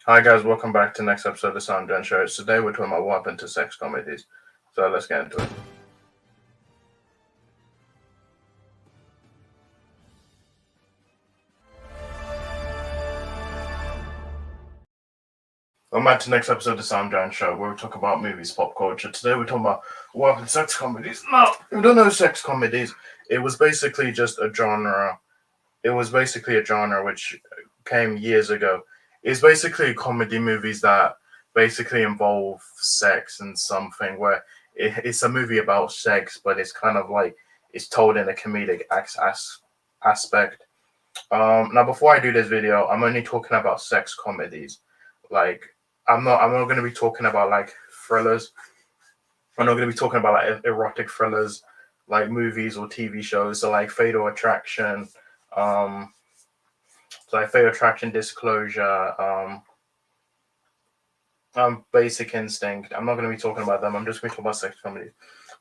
Hi guys, welcome back to the next episode of the SamDjanShow. Today we're talking about what happened to sex comedies. So let's get into it. Welcome back to the next episode of the SamDjanShow, where we talk about movies, pop culture. Today we're talking about what happened to sex comedies. Now, if you don't know sex comedies, it was basically just a genre. It was basically a genre which came years ago. It's basically comedy movies that basically involve sex and something where it's a movie about sex, but it's kind of like it's told in a comedic aspect. Now, before I do this video, I'm only talking about sex comedies. Like, I'm not going to be talking about like thrillers. I'm not going to be talking about like erotic thrillers, like movies or TV shows. So like Fatal Attraction, um, Fatal Attraction, Disclosure, Basic Instinct. I'm not going to be talking about them. I'm just going to talk about sex comedies.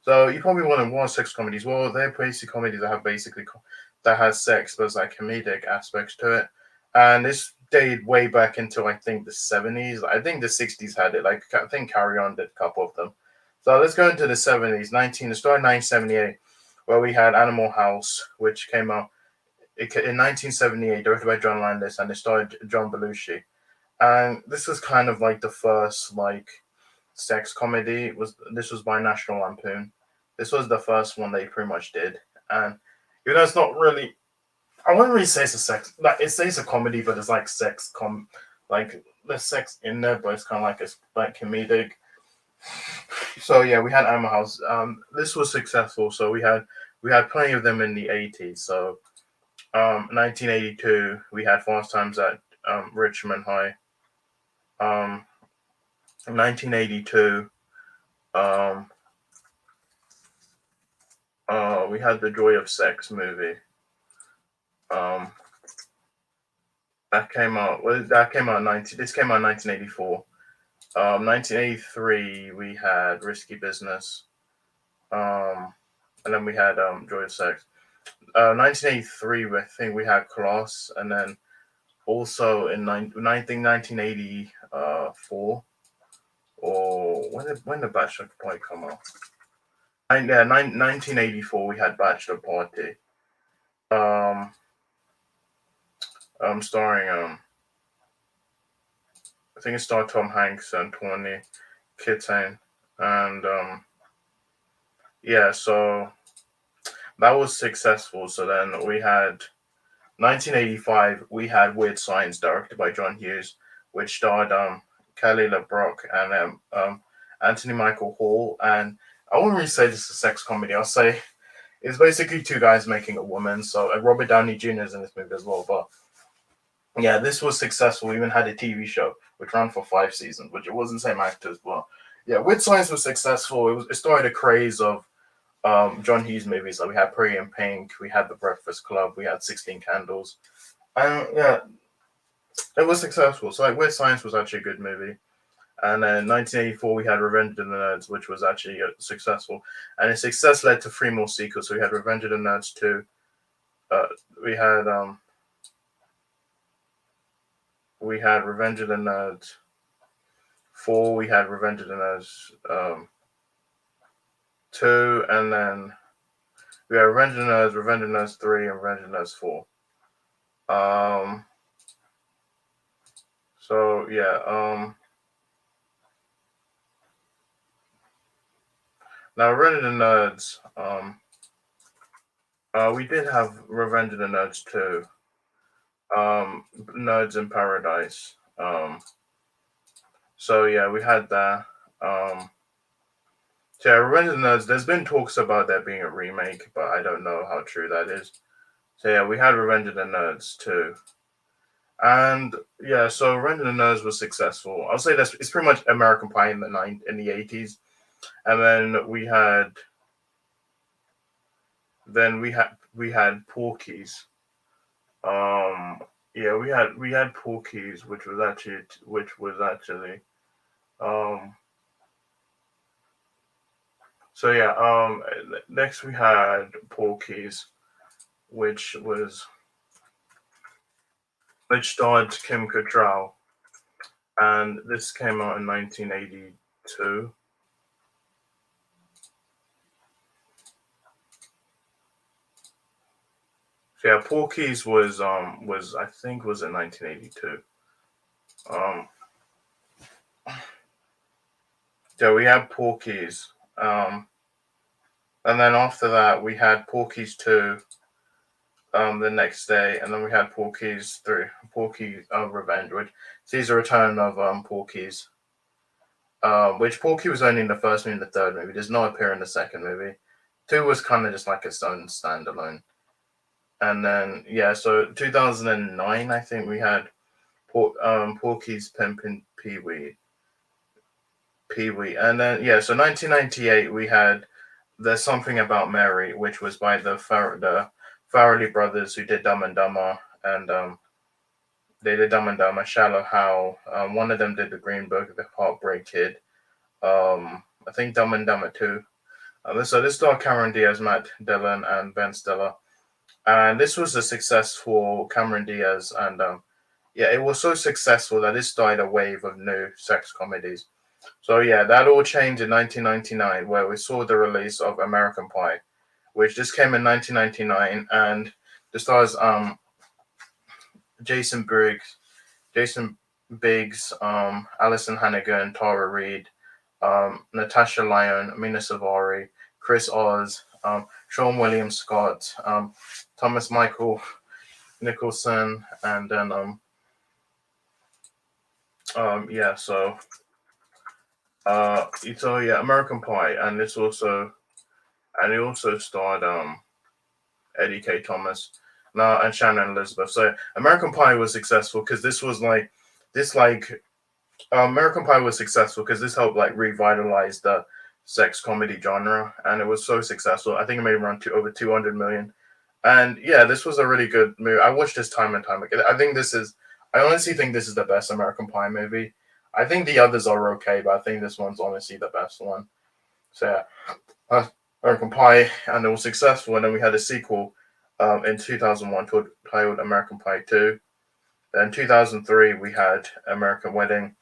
So you probably want to watch sex comedies. Well, they're basic comedies that have that has sex, but there's like comedic aspects to it. And this dated way back into I think the 70s. I think the 60s had it. Like I think Carry On did a couple of them. So let's go into the 70s. It started 1978, where we had Animal House, which came out in 1978, directed by John Landis, and it starred John Belushi. And this was kind of like the first like sex comedy. This was by National Lampoon. This was the first one they pretty much did, and it's not really. I wouldn't really say it's a sex. Like it says a comedy, but it's like like there's sex in there, but it's kind of like it's like comedic. So yeah, we had Animal House. This was successful. So we had plenty of them in the 80s. So 1982 we had Fast Times at Richmond High. 1982 um we had the Joy of Sex movie. Um, that came out 90. This came out in 1984. 1983 we had Risky Business. And then we had Joy of Sex. 1983 I think we had Class, and then also in 1984 or when did Bachelor Party come out? 1984 we had Bachelor Party. Um, starring I think it starred Tom Hanks and Tawny Kitaen, and yeah, so that was successful. So then we had 1985. We had Weird Science, directed by John Hughes, which starred Kelly LeBrock and Anthony Michael Hall. And I wouldn't really say this is a sex comedy. I'll say it's basically two guys making a woman. So Robert Downey Jr. is in this movie as well, but yeah, this was successful. We even had a TV show which ran for 5 seasons, which it wasn't the same actors, but yeah, Weird Science was successful. It started a craze of John Hughes movies. Like we had Pretty in Pink, we had The Breakfast Club, we had 16 Candles, and yeah, it was successful. So like Weird Science was actually a good movie. And then 1984 we had Revenge of the Nerds, which was actually successful, and its success led to three more sequels. So we had Revenge of the Nerds 2. Uh, we had Revenge of the Nerds 4. We had Revenge of the Nerds 2, and then we had Revenge of the Nerds 3, and Revenge of the Nerds 4. So yeah, now Revenge of the Nerds, we did have Revenge of the Nerds 2, Nerds in Paradise. So yeah, we had that. So yeah, Revenge of the Nerds. There's been talks about there being a remake, but I don't know how true that is. So yeah, we had Revenge of the Nerds 2. And yeah, so Revenge of the Nerds was successful. I'll say it's pretty much American Pie in the 80s. And then we had Porky's. Yeah, we had Porky's, which was actually um so yeah, next we had Porky's, which was which starred Kim Cattrall. and this came out in 1982. So yeah, Porky's was I think was in 1982. Um, so we had Porky's, and then after that we had Porky's 2 the next day, and then we had Porky's 3, Porky Revenge, which sees the return of Porky's, which Porky was only in the first movie and the third movie. Does not appear in the second movie. 2 was kind of just like its own standalone. And then yeah, so 2009 I think we had Porky's Pimpin' Pee Wee, and then yeah, so 1998 we had There's Something About Mary, which was by the Farrelly brothers who did Dumb and Dumber, and they did Dumb and Dumber, Shallow Hal. One of them did The Green Book, The Heartbreak Kid. I think Dumb and Dumber too. So this starred Cameron Diaz, Matt Dillon, and Ben Stiller, and this was a success for Cameron Diaz, and yeah, it was so successful that this started a wave of new sex comedies. So yeah, that all changed in 1999, where we saw the release of American Pie, which just came in 1999, and the stars Jason Briggs, Jason Biggs, Alison Hannigan, Tara Reid, Natasha Lyon, Mina Savari, Chris Oz, Sean William Scott, Thomas Michael Nicholson, and then yeah, so yeah, American Pie, and it also starred Eddie K. Thomas, now and Shannon Elizabeth. So American Pie was successful because this was like this like American Pie was successful because this helped like revitalize the sex comedy genre, and it was so successful. I think it made around over 200 million. And yeah, this was a really good movie. I watched this time and time again. I honestly think this is the best American Pie movie. I think the others are okay, but I think this one's honestly the best one. So yeah, American Pie, and it was successful. And then we had a sequel in 2001 titled American Pie 2. Then 2003 we had American Wedding,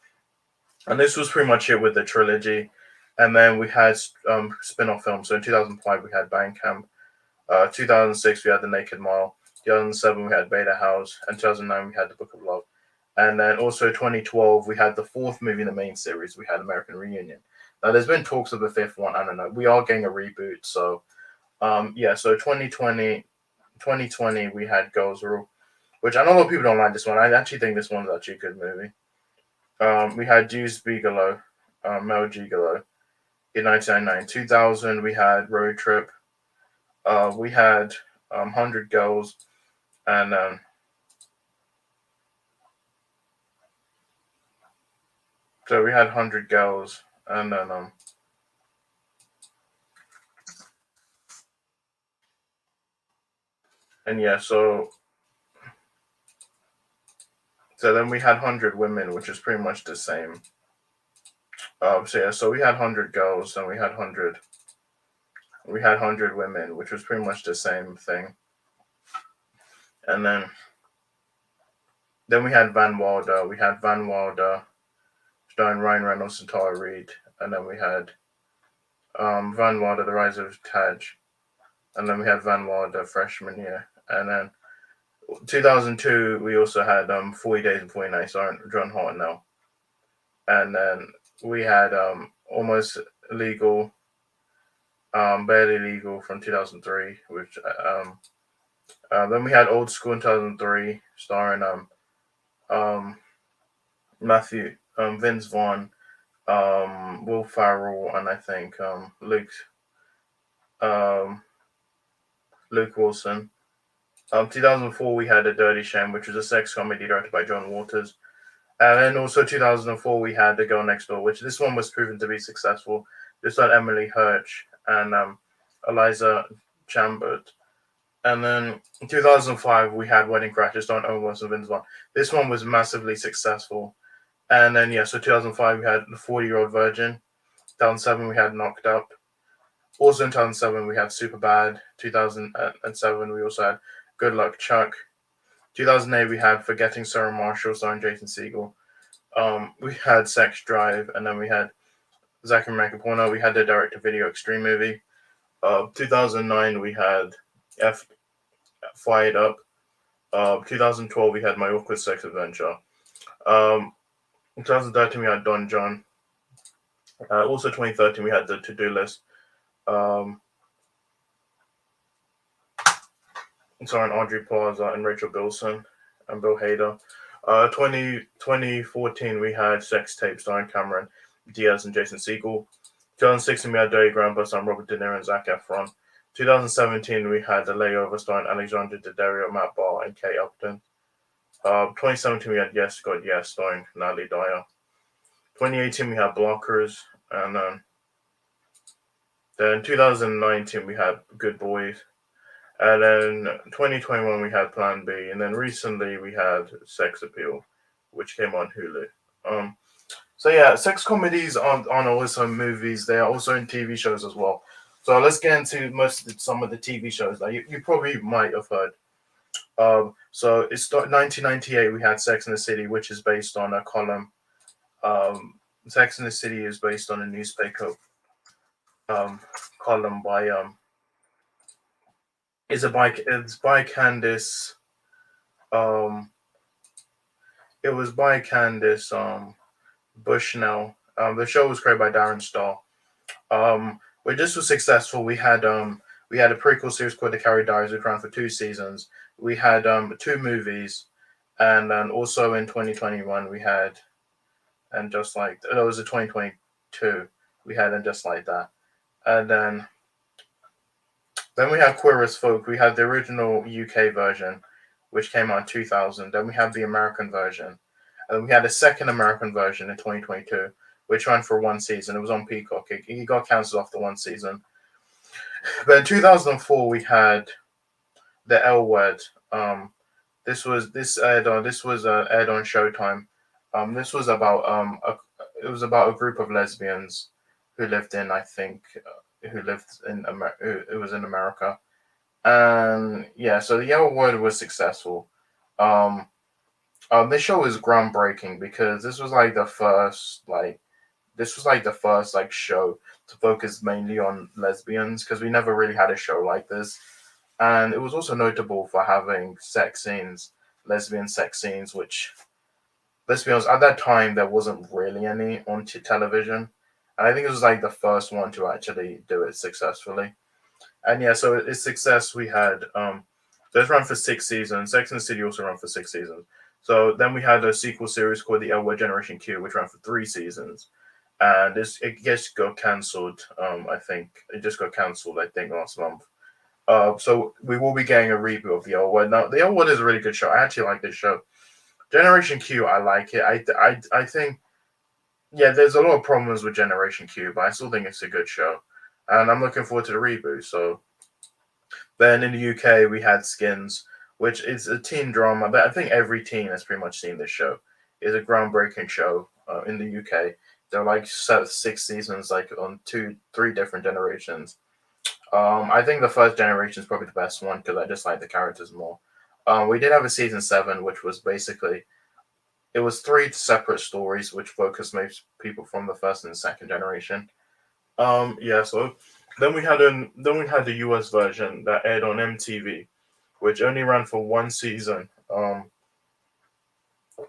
and this was pretty much it with the trilogy. And then we had spin-off films. So in 2005 we had Bang Camp. 2006 we had The Naked Mile. 2007 we had Beta House, and 2009 we had The Book of Love. And then also 2012 we had the fourth movie in the main series. We had American Reunion. Now there's been talks of the fifth one. I don't know. We are getting a reboot, so yeah. So 2020 we had Girls Rule, which I know a lot of people don't like this one. I actually think this one's actually a good movie. We had Deuce Bigelow, Mel Gigolo in 1999. 2000 we had Road Trip. We had 100 Girls, and so we had 100 Girls, and then and yeah, so then we had 100 Women, which is pretty much the same. So yeah, so we had 100 Girls, and we had 100 Women, which was pretty much the same thing. And then we had Van Wilder. We had Van Wilder starring Ryan Reynolds and Tara Reid, and then we had Van Wilder, The Rise of Taj, and then we had Van Wilder, Freshman Year, and then 2002 we also had 40 Days and 40 Nights, starring John Hartnell, and then we had Almost Legal, Barely Legal from 2003, which then we had Old School in 2003, starring Matthew, Vince Vaughn, Will Farrell, and I think um, Luke Wilson. 2004 we had A Dirty Shame, which was a sex comedy directed by John Waters. And then also 2004 we had The Girl Next Door, which this one was proven to be successful. This had Emily Hirsch and Eliza Chambert. And then in 2005 we had Wedding Crashers on Owen Wilson and Vince Vaughn. This one was massively successful. And then yeah, so 2005 we had The 40-Year-Old Virgin. 2007 we had Knocked Up. Also in 2007 we had Superbad. 2007 we also had Good Luck Chuck. 2008 we had Forgetting Sarah Marshall starring Jason Segel. We had Sex Drive, and then we had Zack and American Porno. We had the direct-to-video Extreme movie. 2009 we had F Fired Up. 2012 we had My Awkward Sex Adventure. Um, 2013 we had Don John. Also 2013 we had the To Do List. Um, starring Audrey Plaza and Rachel Bilson and Bill Hader. 2014 we had Sex Tape starring Cameron Diaz and Jason Segel. 2016 we had Dirty Grandpa starring Robert De Niro and Zac Efron. 2017 we had The Layover starring Alexandra Daddario, Matt Barr, and Kate Upton. 2017 we had Yes God Yes starring Natalie Dyer. 2018 we had Blockers, and then 2019 we had Good Boys, and then 2021 we had Plan B, and then recently we had Sex Appeal, which came on Hulu. Um, so yeah, sex comedies aren't always in movies; they are also in TV shows as well. So let's get into some of the TV shows that you probably might have heard. So it's 1998. We had Sex in the City, which is based on a column. Sex in the City is based on a newspaper um, column by it's by Candice. Um, it was by Candice Bushnell. The show was created by Darren Star. But this was successful. We had a prequel series called The Carrie Diaries, which ran for 2 seasons. We had 2 movies, and then also in 2021 we had, and just like it was a 2022 we had, and just like that, and then we had Queer as Folk. We had the original UK version, which came out in 2000. Then we had the American version. And we had a second American version in 2022, which ran for 1 season. It was on Peacock. It got cancelled after 1 season. But in 2004, we had the L Word. This was aired on Showtime. This was about it was about a group of lesbians who lived in, I think, who lived in America. It was in America, and yeah, so the Yellow Word was successful. Um, this show was groundbreaking because this was like the first like show to focus mainly on lesbians because we never really had a show like this, and it was also notable for having sex scenes, lesbian sex scenes, which let's be honest, at that time there wasn't really any on television, and I think it was like the first one to actually do it successfully. And yeah, so its success we had so it's run for 6 seasons. Sex and the City also ran for 6 seasons. So then we had a sequel series called The L Word Generation Q, which ran for 3 seasons. And it just got cancelled. I think it just got cancelled. I think last month. So we will be getting a reboot of The L Word. Now, The L Word is a really good show. I actually like this show. Generation Q, I like it. I think yeah, there's a lot of problems with Generation Q, but I still think it's a good show, and I'm looking forward to the reboot. So then in the UK, we had Skins, which is a teen drama. But I think every teen has pretty much seen this show. It's a groundbreaking show in the UK. There are like 6 seasons, like on 3 different generations. I think the first generation is probably the best one because I just like the characters more. We did have a season 7, which was basically it was 3 separate stories which focused most people from the first and second generation. Yeah, so then we had the US version that aired on MTV, which only ran for 1 season.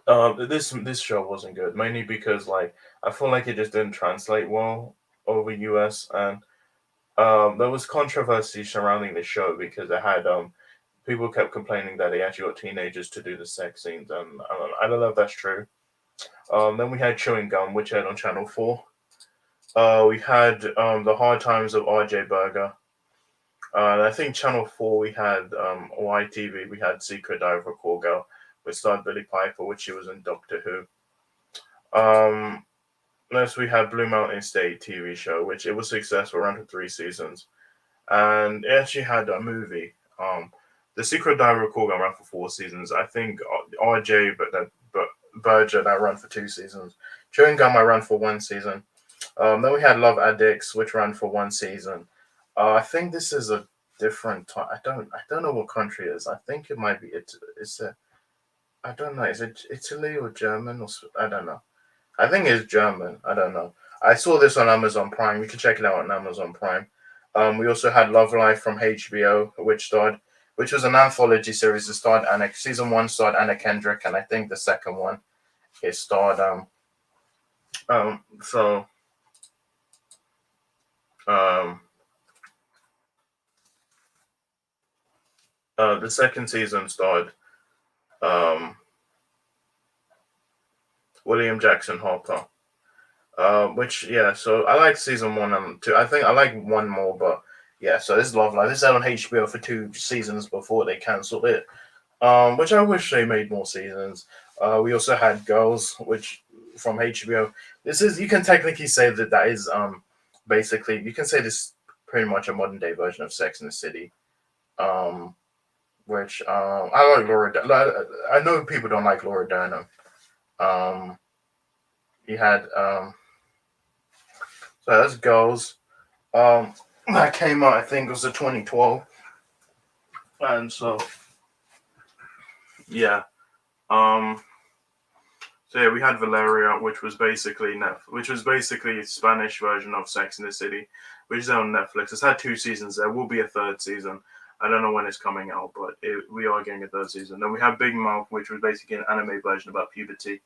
This show wasn't good, mainly because like I feel like it just didn't translate well over US, and there was controversy surrounding the show because it had people kept complaining that they actually got teenagers to do the sex scenes, and I don't know if that's true. Then we had Chewing Gum, which aired on Channel 4. We had The Hard Times of R.J. Berger. I think Channel 4 we had YTV, we had Secret Diary of a Call Girl, which starred Billy Piper, which she was in Doctor Who. Next we had Blue Mountain State TV show, which it was successful, ran for 3 seasons. And it actually had a movie. The Secret Diary of a Call Girl ran for 4 seasons. I think RJ but Berger that ran for 2 seasons. Chewing Gum I ran for 1 season. Then we had Love Addicts, which ran for 1 season. I think this is a different time. I don't know what country it is. I think it might be it's a I don't know. Is it Italy or German or I don't know. I think it's German. I don't know. I saw this on Amazon Prime. You can check it out on Amazon Prime. We also had Love Life from HBO, which was an anthology series. It starred Anna. Season one starred Anna Kendrick, and I think the second one it starred so um the second season starred um William Jackson Harper. Which yeah, so I like season one and two. I think I like one more, but yeah. So this is Love Life. This is out on HBO for 2 seasons before they cancelled it. Which I wish they made more seasons. We also had Girls, which from HBO. This is you can technically say that is basically you can say this pretty much a modern day version of Sex in the City. Um, which I like I know people don't like Laura Dern. Um, you had so that's Girls. Um, that came out, I think it was the 2012, and so yeah. Um, so yeah, we had Valeria, which was basically a Spanish version of Sex in the City, which is on Netflix. It's had 2 seasons. There will be a third season. I don't know when it's coming out, but we are getting a third season. Then we have Big Mouth, which was basically an anime version about puberty,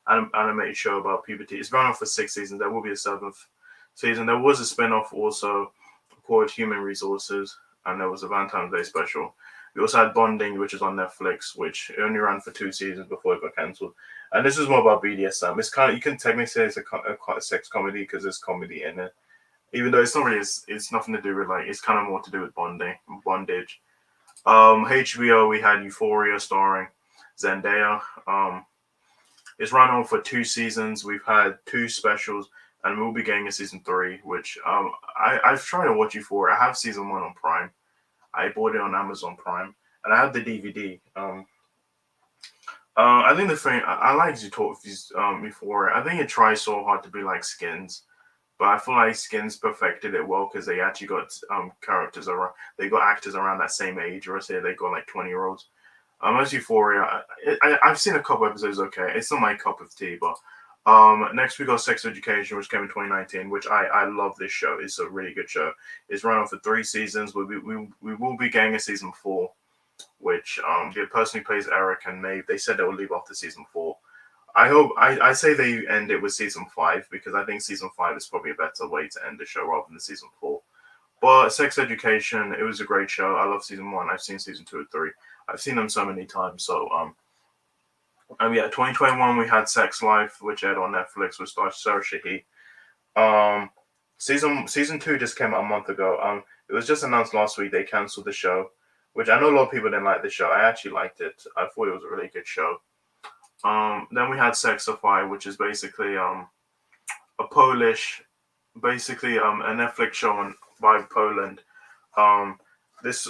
animated show about puberty. It's going on for 6 seasons. There will be a seventh season. There was a spin-off also called Human Resources, and there was a Valentine's Day special. We also had Bonding, which is on Netflix, which only ran for 2 seasons before it got cancelled. And this is more about BDSM. It's kind of you can technically say it's a sex comedy because there's comedy in it, even though it's not really. It's nothing to do with like it's kind of more to do with bondage. HBO we had Euphoria starring Zendaya. It's run on for 2 seasons. We've had 2 specials, and we'll be getting a season three. Which I've tried to watch Euphoria. I have season one on Prime. I bought it on Amazon Prime, and I have the DVD. I think the thing I like to talk Euphoria. I think it tries so hard to be like Skins, but I feel like Skins perfected it well because they actually got characters around. They got actors around that same age, or say they got like 20-year-olds. As Euphoria, I've seen a couple episodes. Okay, it's not my cup of tea, but next we got Sex Education, which came in 2019, which I love this show. It's a really good show. It's run on for 3 seasons. We will be getting a season four, which the person who plays Eric and Maeve, they said they will leave after season four. I say they end it with season five because I think season five is probably a better way to end the show rather than season four. But Sex Education, it was a great show. I love season one. I've seen season two and three. I've seen them so many times. So yeah, 2021 we had Sex Life, which aired on Netflix with star Sarah Shahi. Um, season two just came out a month ago. It was just announced last week they canceled the show, which I know a lot of people didn't like the show. I actually liked it. I thought it was a really good show. Then we had Sexify, which is basically a Polish, basically a Netflix show by Poland. Um, this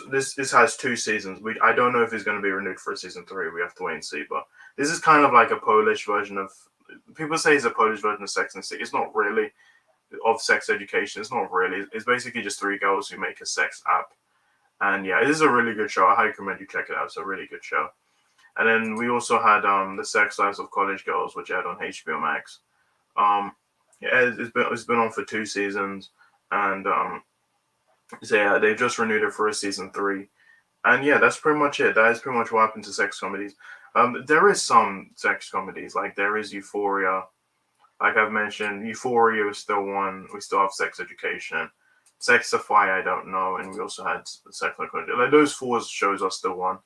has 2 seasons. I don't know if it's going to be renewed for a season three. We have to wait and see. But this is kind of like a Polish version of. People say it's a Polish version of Sex and the City. It's not really of sex education. It's not really. It's basically just 3 girls who make a sex app. And yeah, it is a really good show. I highly recommend you check it out. It's a really good show. And then we also had the Sex Lives of College Girls, which aired on HBO Max. Um, yeah, it's been on for 2 seasons, and so yeah, they've just renewed it for a season three. And yeah, that's pretty much it. That is pretty much what happened to sex comedies. There is some sex comedies, like there is Euphoria. Like I've mentioned, Euphoria is still one. We still have Sex Education. Sexify, I don't know, and we also had Sex Education. Like those 4 shows are still one.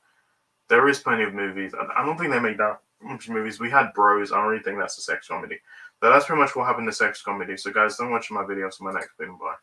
There is plenty of movies. I don't think they make that much movies. We had Bros. I don't really think that's a sex comedy. But that's pretty much what happened to sex comedy. So guys, don't watch my videos for my next video. Bye.